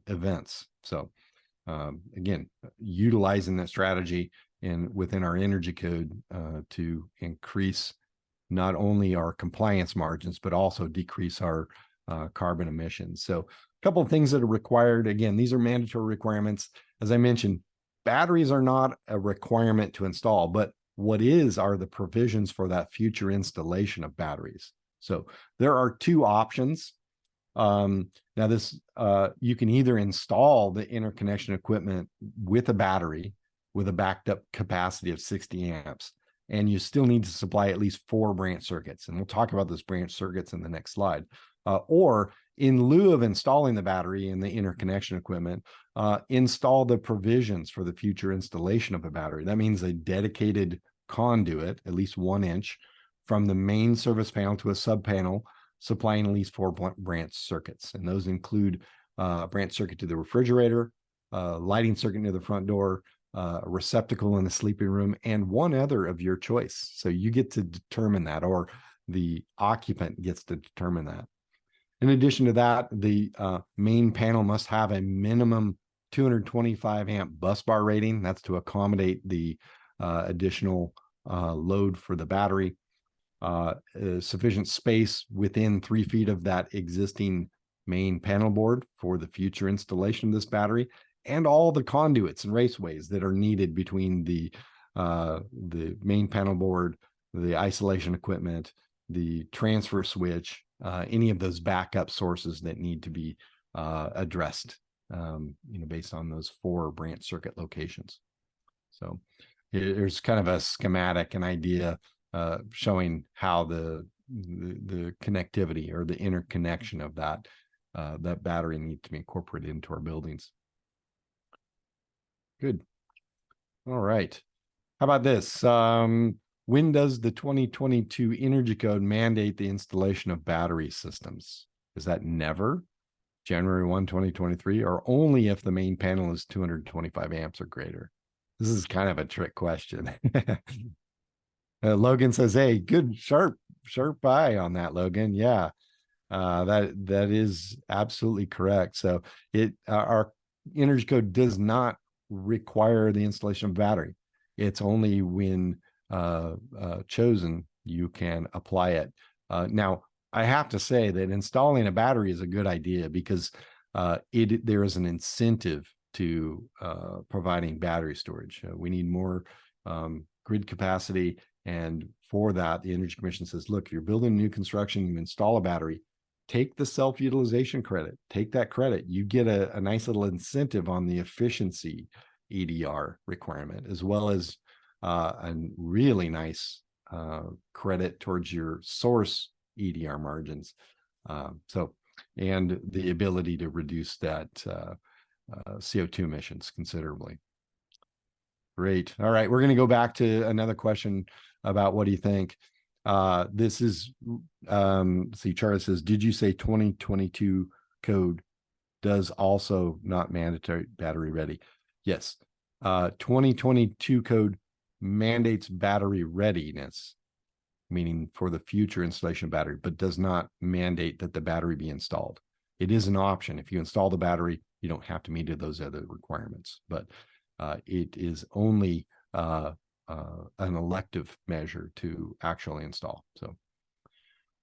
events. So again, utilizing that strategy within our energy code to increase not only our compliance margins, but also decrease our carbon emissions. So a couple of things that are required. Again, these are mandatory requirements. As I mentioned, batteries are not a requirement to install, but what are the provisions for that future installation of batteries. So there are two options. Now this, you can either install the interconnection equipment with a battery with a backed up capacity of 60 amps, and you still need to supply at least 4 branch circuits. And we'll talk about those branch circuits in the next slide. Or in lieu of installing the battery and the interconnection equipment, install the provisions for the future installation of a battery. That means a dedicated conduit, at least 1 inch, from the main service panel to a sub panel, supplying at least 4 branch circuits. And those include a branch circuit to the refrigerator, lighting circuit near the front door, a receptacle in the sleeping room, and one other of your choice. So you get to determine that, or the occupant gets to determine that. In addition to that, the main panel must have a minimum 225 amp bus bar rating. That's to accommodate the additional load for the battery. Sufficient space within 3 feet of that existing main panel board for the future installation of this battery, and all the conduits and raceways that are needed between the main panel board, the isolation equipment, the transfer switch, any of those backup sources that need to be addressed, based on those 4 branch circuit locations. So here's kind of a schematic, an idea showing how the connectivity or the interconnection of that battery needs to be incorporated into our buildings. Good. All right. How about this? When does the 2022 Energy Code mandate the installation of battery systems? Is that never? January 1, 2023, or only if the main panel is 225 amps or greater? This is kind of a trick question. Logan says, hey, good, sharp eye on that, Logan. Yeah, that is absolutely correct. So our Energy Code does not require the installation of battery. It's only when chosen you can apply it. Now, I have to say that installing a battery is a good idea because there is an incentive to providing battery storage. We need more grid capacity, and for that, the Energy Commission says, look, if you're building new construction, you install a battery, take the self-utilization credit, take that credit. You get a nice little incentive on the efficiency EDR requirement, as well as a really nice credit towards your source EDR margins. And the ability to reduce that CO2 emissions considerably. Great. All right, we're going to go back to another question about what do you think? This is, see, Charlie says, did you say 2022 code does also not mandatory battery ready? Yes. 2022 code mandates battery readiness, meaning for the future installation of battery, but does not mandate that the battery be installed. It is an option. If you install the battery, you don't have to meet those other requirements, but it is only an elective measure to actually install. So,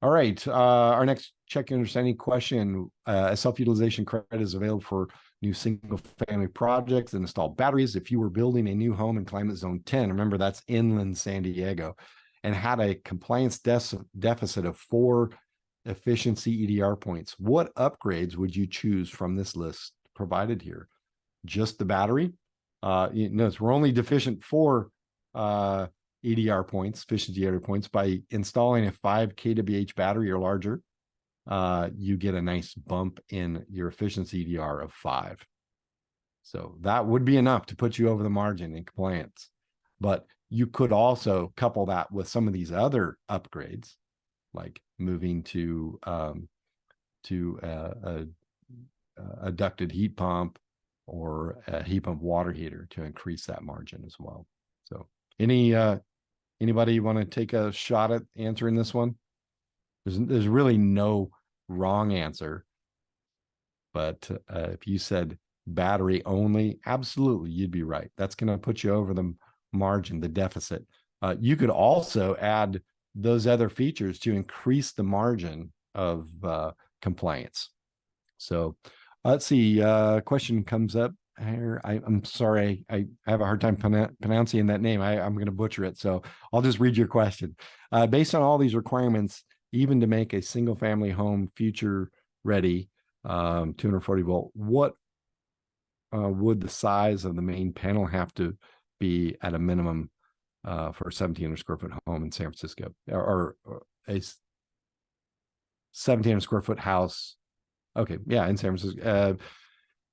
all right. Our next check your understanding question. A self-utilization credit is available for new single-family projects and installed batteries. If you were building a new home in climate zone 10, remember that's inland San Diego, and had a compliance deficit of 4 efficiency EDR points, what upgrades would you choose from this list provided here? Just the battery? Notice we're only deficient 4 EDR points, efficiency EDR points. By installing a 5 kWh battery or larger, you get a nice bump in your efficiency EDR of 5. So that would be enough to put you over the margin in compliance. But you could also couple that with some of these other upgrades, like moving to a ducted heat pump or a heat pump water heater to increase that margin as well. So anybody want to take a shot at answering this one? There's really no wrong answer, but if you said battery only, absolutely, you'd be right. That's going to put you over the margin, the deficit. You could also add those other features to increase the margin of compliance. So let's see, question comes up here. I'm sorry, I have a hard time pronouncing that name. I'm going to butcher it, so I'll just read your question. Based on all these requirements, even to make a single family home future ready, 240 volt, what would the size of the main panel have to be at a minimum for a 1,700 square foot home in San Francisco, or a 1,700 square foot house? Okay, yeah, in San Francisco.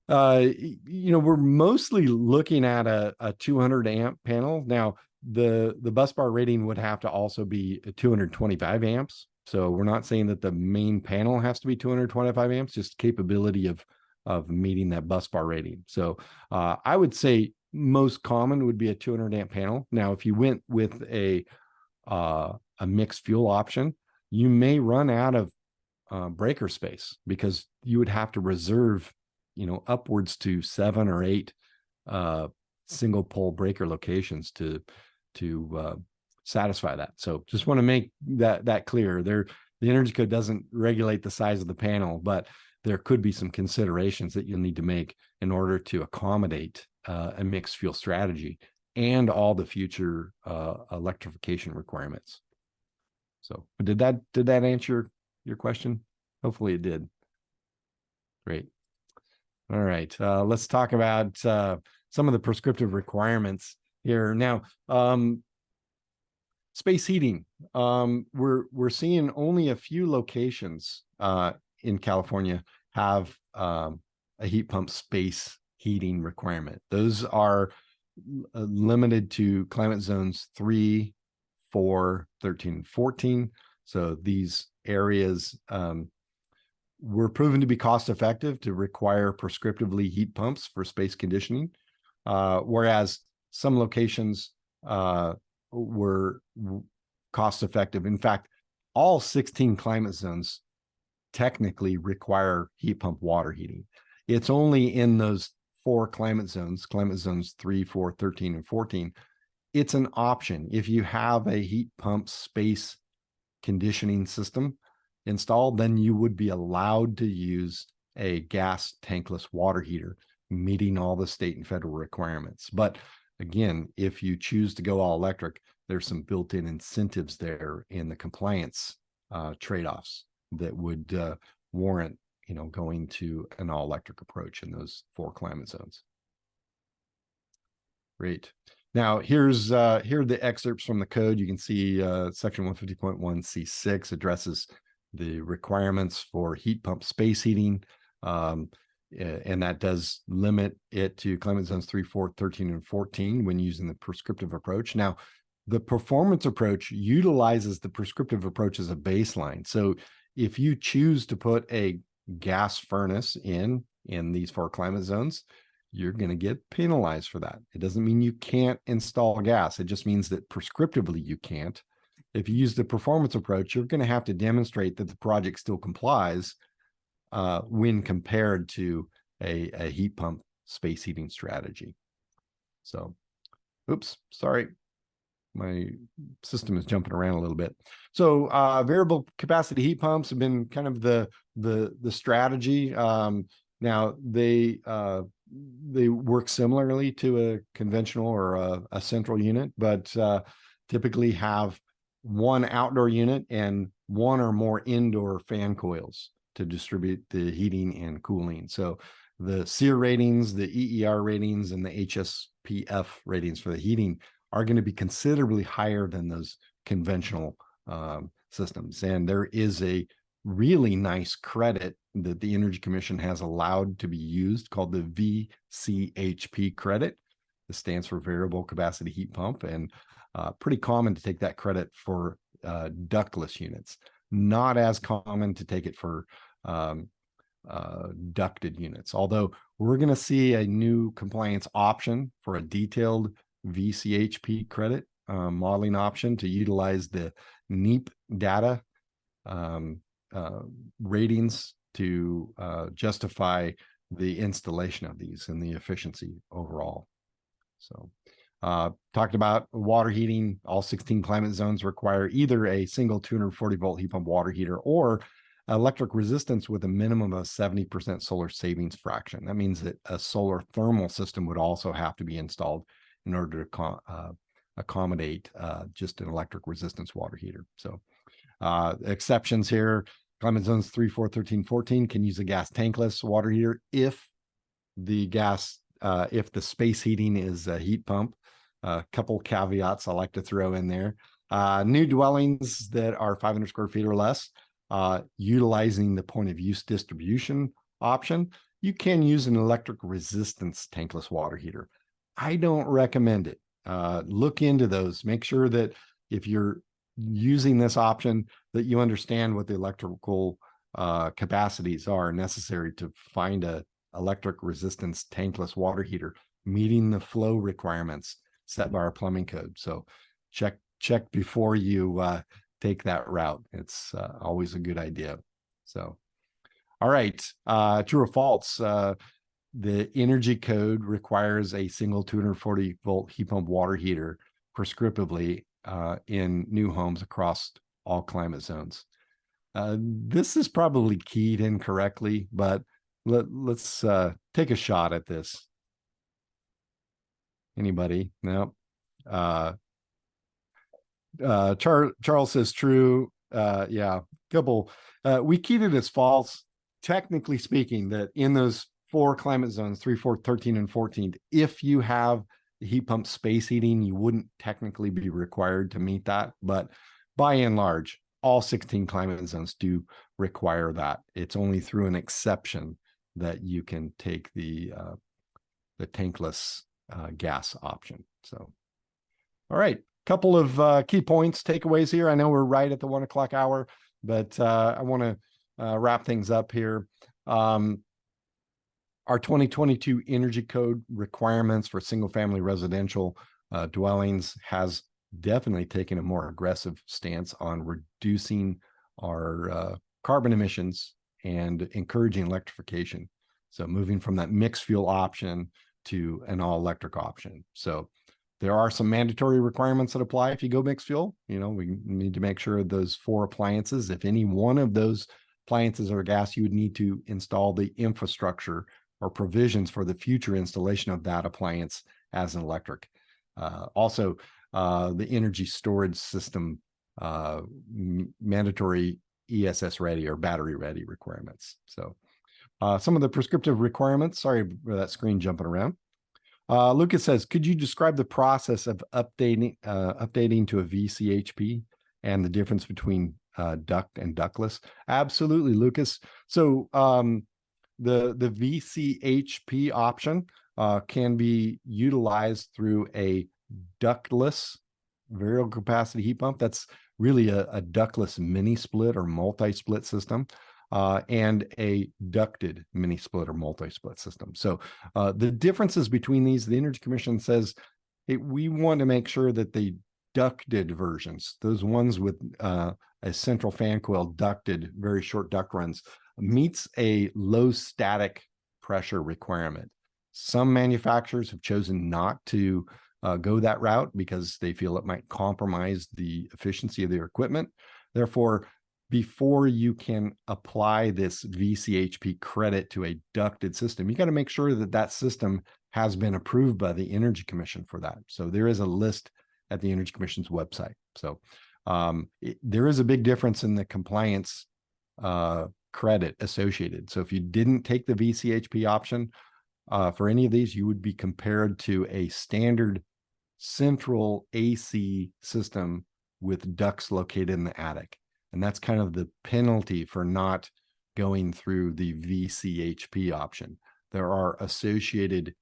We're mostly looking at a 200 amp panel. Now, the bus bar rating would have to also be 225 amps. So we're not saying that the main panel has to be 225 amps, just capability of meeting that bus bar rating. So I would say most common would be a 200 amp panel. Now, if you went with a mixed fuel option, you may run out of breaker space, because you would have to reserve, upwards to 7 or 8 single pole breaker locations to satisfy that. So just want to make that clear. The energy code doesn't regulate the size of the panel, but there could be some considerations that you'll need to make in order to accommodate a mixed fuel strategy and all the future electrification requirements. So did that answer your question? Hopefully it did. Great. All right. Let's talk about some of the prescriptive requirements here. Now, space heating. We're seeing only a few locations in California have a heat pump space heating requirement. Those are limited to climate zones 3, 4, 13, and 14. So these areas were proven to be cost effective to require prescriptively heat pumps for space conditioning, whereas some locations were cost effective. In fact, all 16 climate zones technically require heat pump water heating. It's only in those 4 climate zones 3, 4, 13, and 14, it's an option. If you have a heat pump space conditioning system installed, then you would be allowed to use a gas tankless water heater, meeting all the state and federal requirements. But again, if you choose to go all electric, there's some built-in incentives there in the compliance trade-offs that would warrant, going to an all electric approach in those 4 climate zones. Great. Now, here are the excerpts from the code. You can see section 150.1 C6 addresses the requirements for heat pump space heating, and that does limit it to climate zones 3, 4, 13, and 14 when using the prescriptive approach. Now, The performance approach utilizes the prescriptive approach as a baseline. So if you choose to put a gas furnace in these 4 climate zones, you're going to get penalized for that. It doesn't mean you can't install gas. It just means that prescriptively you can't. If you use the performance approach, you're going to have to demonstrate that the project still complies when compared to a heat pump space heating strategy. So, oops, sorry. My system is jumping around a little bit. So variable capacity heat pumps have been kind of the strategy. Now they work similarly to a conventional or a central unit, but typically have one outdoor unit and one or more indoor fan coils to distribute the heating and cooling. So the SEER ratings, the EER ratings, and the HSPF ratings for the heating are going to be considerably higher than those conventional systems. And there is a really nice credit that the Energy Commission has allowed to be used called the VCHP credit. This stands for Variable Capacity Heat Pump, and pretty common to take that credit for ductless units. Not as common to take it for ducted units, although we're going to see a new compliance option for a detailed VCHP credit modeling option to utilize the NEEP data ratings to justify the installation of these and the efficiency overall. So talked about water heating. All 16 climate zones require either a single 240 volt heat pump water heater or electric resistance with a minimum of 70% solar savings fraction. That means that a solar thermal system would also have to be installed in order to accommodate just an electric resistance water heater. So exceptions here, climate zones 3, 4, 13, 14 can use a gas tankless water heater if the space heating is a heat pump. A couple caveats I like to throw in there. New dwellings that are 500 square feet or less, utilizing the point of use distribution option, you can use an electric resistance tankless water heater. I don't recommend it. Look into those. Make sure that if you're using this option, that you understand what the electrical capacities are necessary to find a electric resistance tankless water heater meeting the flow requirements set by our plumbing code. So check before you take that route. It's always a good idea. So, all right, true or false? The energy code requires a single 240 volt heat pump water heater prescriptively in new homes across all climate zones. This is probably keyed incorrectly, but let's take a shot at this. Anybody? No. Charles says true. Yeah, couple. We keyed it as false. Technically speaking, that in those 4 climate zones, 3, 4, 13, and 14, if you have heat pump space heating, you wouldn't technically be required to meet that. But by and large, all 16 climate zones do require that. It's only through an exception that you can take the tankless gas option. So, all right, couple of key points, takeaways here. I know we're right at the 1 o'clock hour, but I want to wrap things up here. Our 2022 energy code requirements for single family residential dwellings has definitely taken a more aggressive stance on reducing our carbon emissions and encouraging electrification. So moving from that mixed fuel option to an all electric option. So there are some mandatory requirements that apply if you go mixed fuel. You know, we need to make sure those 4 appliances, if any one of those appliances are gas, you would need to install the infrastructure or provisions for the future installation of that appliance as an electric. Also, the energy storage system mandatory ESS ready or battery ready requirements. So some of the prescriptive requirements, sorry for that screen jumping around. Lucas says, could you describe the process of updating to a VCHP and the difference between duct and ductless? Absolutely, Lucas. So the VCHP option can be utilized through a ductless variable capacity heat pump. That's really a ductless mini split or multi-split system, and a ducted mini split or multi-split system. So the differences between these, the Energy Commission says, hey, we want to make sure that the ducted versions, those ones with a central fan coil ducted, very short duct runs, meets a low static pressure requirement. Some manufacturers have chosen not to go that route because they feel it might compromise the efficiency of their equipment. Therefore, before you can apply this VCHP credit to a ducted system, you got to make sure that that system has been approved by the Energy Commission for that. So there is a list at the Energy Commission's website. So there is a big difference in the compliance credit associated. So if you didn't take the VCHP option for any of these, you would be compared to a standard central AC system with ducts located in the attic. And that's kind of the penalty for not going through the VCHP option. There are associated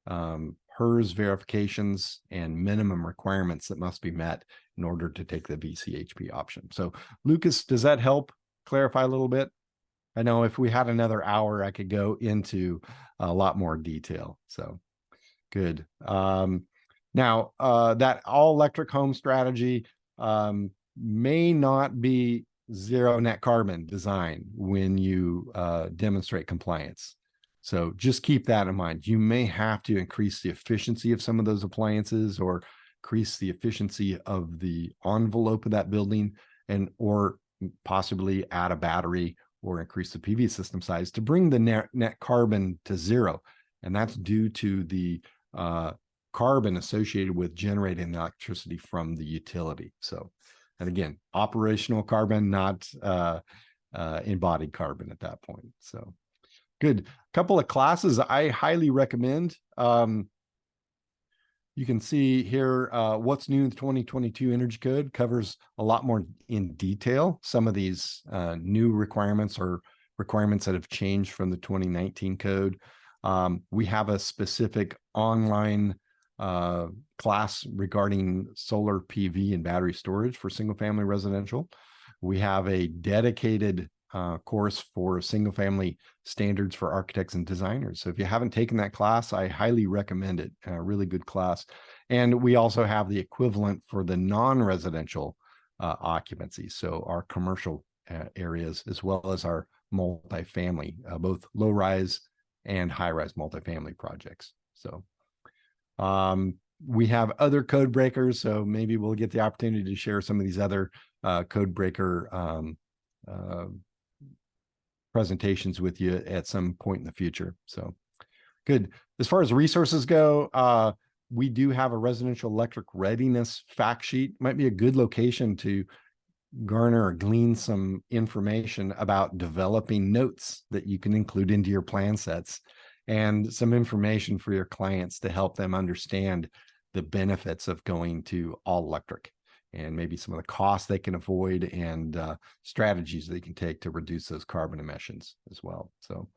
HERS verifications and minimum requirements that must be met in order to take the VCHP option. So Lucas, does that help clarify a little bit? I know if we had another hour, I could go into a lot more detail. So good. Now, that all-electric home strategy may not be zero net carbon design when you demonstrate compliance. So just keep that in mind. You may have to increase the efficiency of some of those appliances or increase the efficiency of the envelope of that building, and or possibly add a battery or increase the PV system size to bring the net carbon to zero. And that's due to the carbon associated with generating electricity from the utility. So, and again, operational carbon, not embodied carbon at that point. So good. Couple of classes I highly recommend. You can see here what's new in the 2022 Energy Code covers a lot more in detail. Some of these new requirements or requirements that have changed from the 2019 code. We have a specific online class regarding solar PV and battery storage for single family residential. We have a dedicated course for single family standards for architects and designers. So if you haven't taken that class, I highly recommend it. A really good class. And we also have the equivalent for the non-residential occupancy. So our commercial areas, as well as our multifamily, both low rise and high rise multifamily projects. So we have other code breakers. So maybe we'll get the opportunity to share some of these other code breaker presentations with you at some point in the future. So good. As far as resources go, we do have a residential electric readiness fact sheet. Might be a good location to garner or glean some information about developing notes that you can include into your plan sets, and some information for your clients to help them understand the benefits of going to all electric, and maybe some of the costs they can avoid, and strategies they can take to reduce those carbon emissions as well. So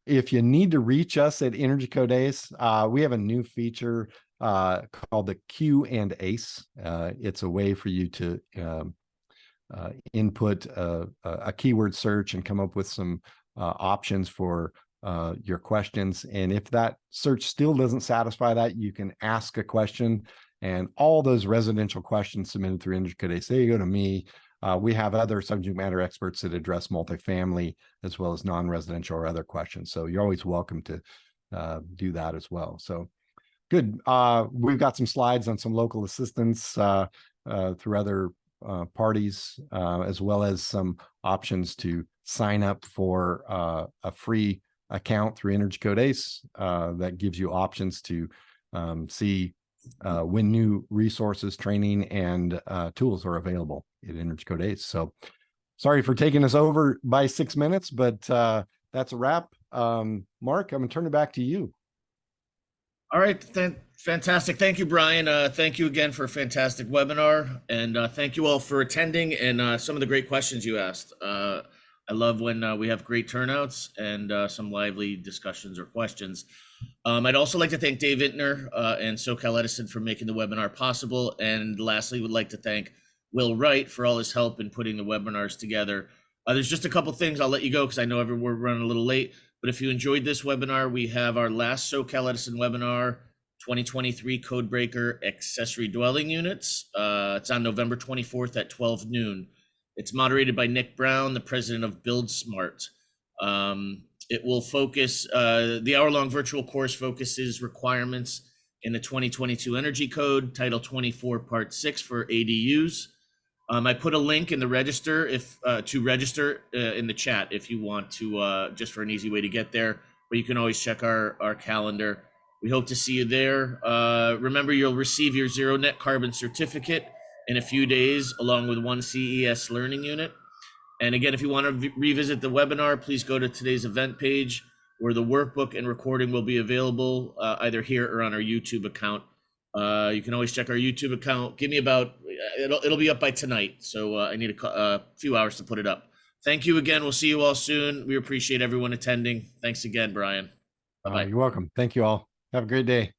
if you need to reach us at Energy Code ACE, we have a new feature called the Q and ACE. It's a way for you to input a keyword search and come up with some options for your questions. And if that search still doesn't satisfy that, you can ask a question. And all those residential questions submitted through Energy Code ACE, they go to me. We have other subject matter experts that address multifamily as well as non-residential or other questions. So you're always welcome to do that as well. So good. We've got some slides on some local assistance through other parties, as well as some options to sign up for a free account through Energy Code ACE that gives you options to see when new resources, training, and tools are available at Energy Code ACE. So sorry for taking us over by 6 minutes, but that's a wrap. Mark, I'm gonna turn it back to you. All right, fantastic. Thank you, Brian. Thank you again for a fantastic webinar, and thank you all for attending and some of the great questions you asked. I love when we have great turnouts and some lively discussions or questions. I'd also like to thank Dave Intner and SoCal Edison for making the webinar possible. And lastly, would like to thank Will Wright for all his help in putting the webinars together. There's just a couple things I'll let you go because I know we're running a little late. But if you enjoyed this webinar, we have our last SoCal Edison webinar, 2023 Codebreaker Accessory Dwelling Units. It's on November 24th at 12 noon. It's moderated by Nick Brown, the president of Build Smart. It will focus, the hour-long virtual course focuses requirements in the 2022 Energy Code, Title 24, Part 6 for ADUs. I put a link in the register to register in the chat if you want to, just for an easy way to get there, but you can always check our calendar. We hope to see you there. Remember, you'll receive your Zero Net Carbon certificate in a few days, along with one CES learning unit. And again, if you want to revisit the webinar, please go to today's event page where the workbook and recording will be available either here or on our YouTube account. You can always check our YouTube account. Give me about, it'll be up by tonight. So I need a few hours to put it up. Thank you again. We'll see you all soon. We appreciate everyone attending. Thanks again, Brian. Bye-bye. You're welcome. Thank you all. Have a great day.